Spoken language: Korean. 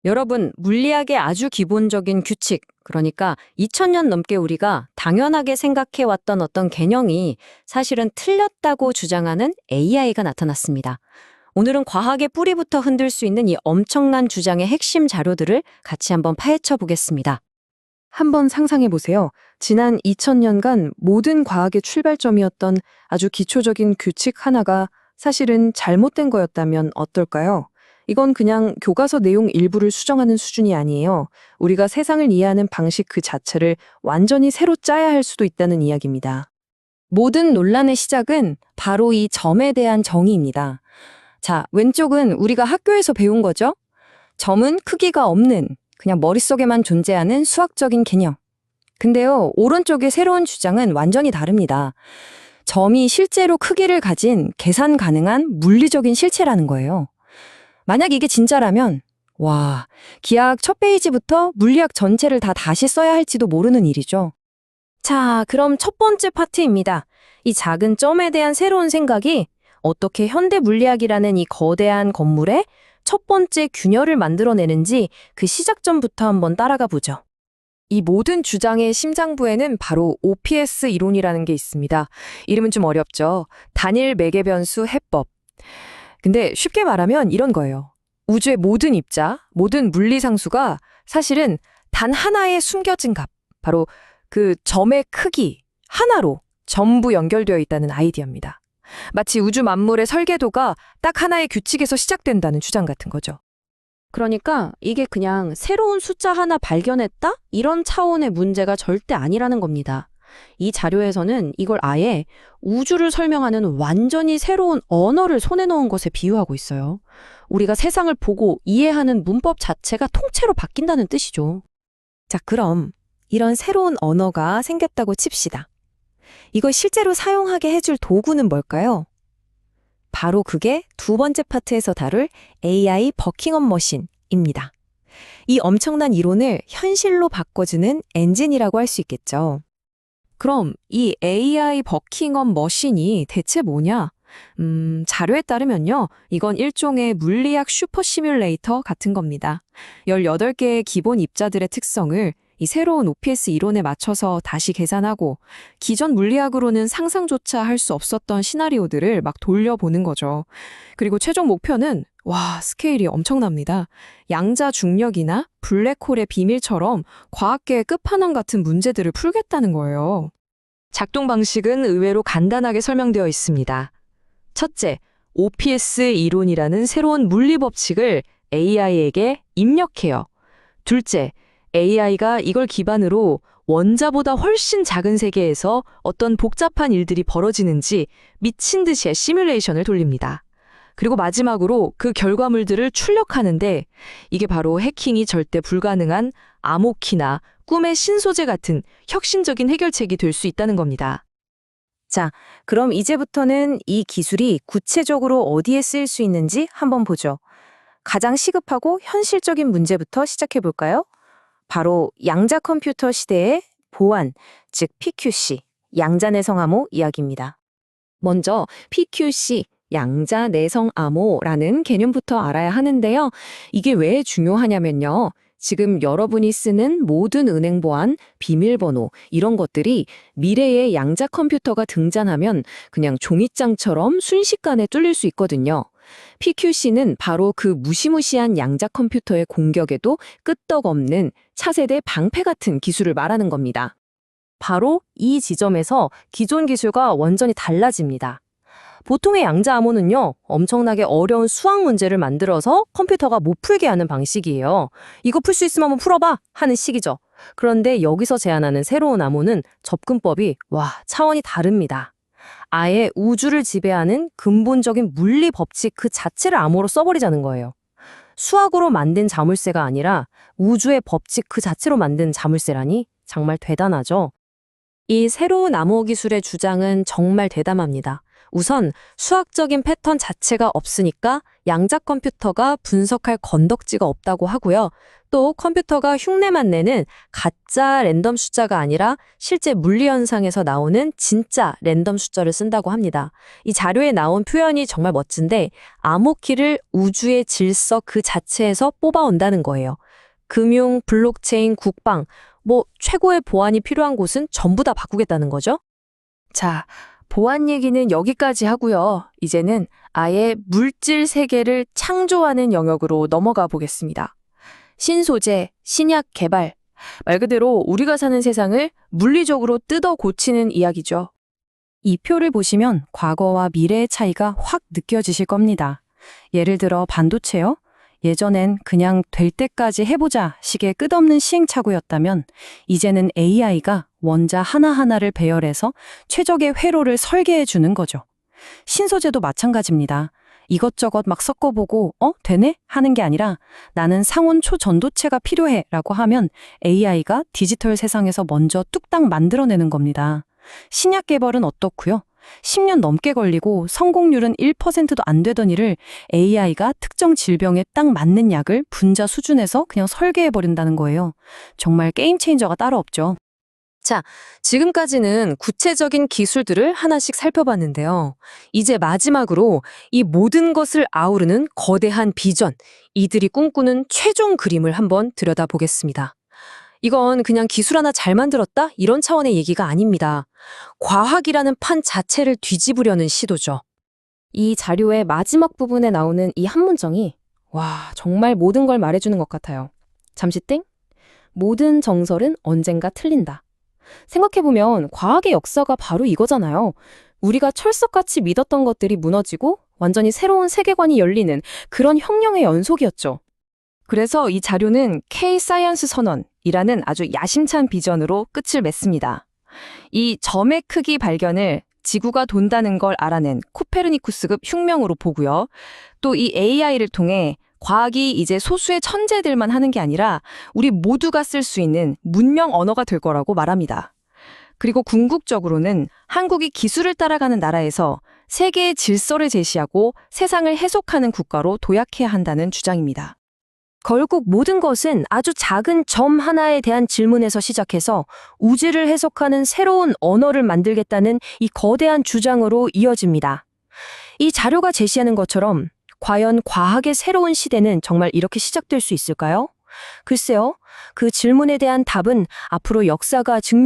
여러분, 물리학의 아주 기본적인 규칙, 그러니까 2000년 넘게 우리가 당연하게 생각해왔던 어떤 개념이 사실은 틀렸다고 주장하는 AI가 나타났습니다. 오늘은 과학의 뿌리부터 흔들 수 있는 이 엄청난 주장의 핵심 자료들을 같이 한번 파헤쳐 보겠습니다. 한번 상상해 보세요. 지난 2000년간 모든 과학의 출발점이었던 아주 기초적인 규칙 하나가 사실은 잘못된 거였다면 어떨까요? 이건 그냥 교과서 내용 일부를 수정하는 수준이 아니에요. 우리가 세상을 이해하는 방식 그 자체를 완전히 새로 짜야 할 수도 있다는 이야기입니다. 모든 논란의 시작은 바로 이 점에 대한 정의입니다. 자, 왼쪽은 우리가 학교에서 배운 거죠? 점은 크기가 없는, 그냥 머릿속에만 존재하는 수학적인 개념. 근데요, 오른쪽의 새로운 주장은 완전히 다릅니다. 점이 실제로 크기를 가진 계산 가능한 물리적인 실체라는 거예요. 만약 이게 진짜라면, 와, 기하학 첫 페이지부터 물리학 전체를 다 다시 써야 할지도 모르는 일이죠. 자, 그럼 첫 번째 파트입니다. 이 작은 점에 대한 새로운 생각이 어떻게 현대 물리학이라는 이 거대한 건물에 첫 번째 균열을 만들어내는지 그 시작점부터 한번 따라가 보죠. 이 모든 주장의 심장부에는 바로 OPS 이론이라는 게 있습니다. 이름은 좀 어렵죠. 단일 매개 변수 해법. 근데 쉽게 말하면 이런 거예요. 우주의 모든 입자, 모든 물리상수가 사실은 단 하나의 숨겨진 값, 바로 그 점의 크기 하나로 전부 연결되어 있다는 아이디어입니다. 마치 우주 만물의 설계도가 딱 하나의 규칙에서 시작된다는 주장 같은 거죠. 그러니까 이게 그냥 새로운 숫자 하나 발견했다? 이런 차원의 문제가 절대 아니라는 겁니다. 이 자료에서는 이걸 아예 우주를 설명하는 완전히 새로운 언어를 손에 넣은 것에 비유하고 있어요. 우리가 세상을 보고 이해하는 문법 자체가 통째로 바뀐다는 뜻이죠. 자, 그럼 이런 새로운 언어가 생겼다고 칩시다. 이걸 실제로 사용하게 해줄 도구는 뭘까요? 바로 그게 두 번째 파트에서 다룰 AI 버킹엄 머신입니다. 이 엄청난 이론을 현실로 바꿔주는 엔진이라고 할 수 있겠죠. 그럼 이 AI 버킹엄 머신이 대체 뭐냐? 자료에 따르면요, 이건 일종의 물리학 슈퍼 시뮬레이터 같은 겁니다. 18개의 기본 입자들의 특성을 이 새로운 OPS 이론에 맞춰서 다시 계산하고 기존 물리학으로는 상상조차 할 수 없었던 시나리오들을 막 돌려보는 거죠. 그리고 최종 목표는 스케일이 엄청납니다. 양자 중력이나 블랙홀의 비밀처럼 과학계의 끝판왕 같은 문제들을 풀겠다는 거예요. 작동 방식은 의외로 간단하게 설명되어 있습니다. 첫째, OPS 이론이라는 새로운 물리 법칙을 AI에게 입력해요. 둘째, AI가 이걸 기반으로 원자보다 훨씬 작은 세계에서 어떤 복잡한 일들이 벌어지는지 미친 듯이 시뮬레이션을 돌립니다. 그리고 마지막으로 그 결과물들을 출력하는데 이게 바로 해킹이 절대 불가능한 암호키나 꿈의 신소재 같은 혁신적인 해결책이 될 수 있다는 겁니다. 자, 그럼 이제부터는 이 기술이 구체적으로 어디에 쓰일 수 있는지 한번 보죠. 가장 시급하고 현실적인 문제부터 시작해 볼까요? 바로 양자 컴퓨터 시대의 보안, 즉 PQC, 양자내성암호 이야기입니다. 먼저 PQC, 양자내성암호라는 개념부터 알아야 하는데요. 이게 왜 중요하냐면요. 지금 여러분이 쓰는 모든 은행 보안, 비밀번호 이런 것들이 미래의 양자 컴퓨터가 등장하면 그냥 종이장처럼 순식간에 뚫릴 수 있거든요. PQC는 바로 그 무시무시한 양자 컴퓨터의 공격에도 끄떡없는 차세대 방패 같은 기술을 말하는 겁니다. 바로 이 지점에서 기존 기술과 완전히 달라집니다. 보통의 양자 암호는요, 엄청나게 어려운 수학 문제를 만들어서 컴퓨터가 못 풀게 하는 방식이에요. 이거 풀 수 있으면 한번 풀어봐 하는 식이죠. 그런데 여기서 제안하는 새로운 암호는 접근법이 차원이 다릅니다. 아예 우주를 지배하는 근본적인 물리 법칙 그 자체를 암호로 써버리자는 거예요. 수학으로 만든 자물쇠가 아니라 우주의 법칙 그 자체로 만든 자물쇠라니 정말 대단하죠. 이 새로운 암호 기술의 주장은 정말 대담합니다. 우선 수학적인 패턴 자체가 없으니까 양자 컴퓨터가 분석할 건덕지가 없다고 하고요. 또 컴퓨터가 흉내만 내는 가짜 랜덤 숫자가 아니라 실제 물리 현상에서 나오는 진짜 랜덤 숫자를 쓴다고 합니다. 이 자료에 나온 표현이 정말 멋진데 암호키를 우주의 질서 그 자체에서 뽑아온다는 거예요. 금융, 블록체인, 국방, 최고의 보안이 필요한 곳은 전부 다 바꾸겠다는 거죠? 자, 보안 얘기는 여기까지 하고요. 이제는 아예 물질 세계를 창조하는 영역으로 넘어가 보겠습니다. 신소재, 신약 개발, 말 그대로 우리가 사는 세상을 물리적으로 뜯어 고치는 이야기죠. 이 표를 보시면 과거와 미래의 차이가 확 느껴지실 겁니다. 예를 들어 반도체요? 예전엔 그냥 될 때까지 해보자 식의 끝없는 시행착오였다면 이제는 AI가 원자 하나하나를 배열해서 최적의 회로를 설계해 주는 거죠. 신소재도 마찬가지입니다. 이것저것 막 섞어보고 되네? 하는 게 아니라 나는 상온 초전도체가 필요해 라고 하면 AI가 디지털 세상에서 먼저 뚝딱 만들어내는 겁니다. 신약 개발은 어떻고요? 10년 넘게 걸리고 성공률은 1%도 안 되던 일을 AI가 특정 질병에 딱 맞는 약을 분자 수준에서 그냥 설계해버린다는 거예요. 정말 게임 체인저가 따로 없죠. 지금까지는 구체적인 기술들을 하나씩 살펴봤는데요. 이제 마지막으로 이 모든 것을 아우르는 거대한 비전, 이들이 꿈꾸는 최종 그림을 한번 들여다보겠습니다. 이건 그냥 기술 하나 잘 만들었다? 이런 차원의 얘기가 아닙니다. 과학이라는 판 자체를 뒤집으려는 시도죠. 이 자료의 마지막 부분에 나오는 이 한 문장이 정말 모든 걸 말해주는 것 같아요. 잠시 땡? 모든 정설은 언젠가 틀린다. 생각해보면 과학의 역사가 바로 이거잖아요. 우리가 철석같이 믿었던 것들이 무너지고 완전히 새로운 세계관이 열리는 그런 혁명의 연속이었죠. 그래서 이 자료는 K-사이언스 선언이라는 아주 야심찬 비전으로 끝을 맺습니다. 이 점의 크기 발견을 지구가 돈다는 걸 알아낸 코페르니쿠스급 혁명으로 보고요. 또 이 AI를 통해 과학이 이제 소수의 천재들만 하는 게 아니라 우리 모두가 쓸 수 있는 문명 언어가 될 거라고 말합니다. 그리고 궁극적으로는 한국이 기술을 따라가는 나라에서 세계의 질서를 제시하고 세상을 해석하는 국가로 도약해야 한다는 주장입니다. 결국 모든 것은 아주 작은 점 하나에 대한 질문에서 시작해서 우주를 해석하는 새로운 언어를 만들겠다는 이 거대한 주장으로 이어집니다. 이 자료가 제시하는 것처럼 과연 과학의 새로운 시대는 정말 이렇게 시작될 수 있을까요? 글쎄요, 그 질문에 대한 답은 앞으로 역사가 증명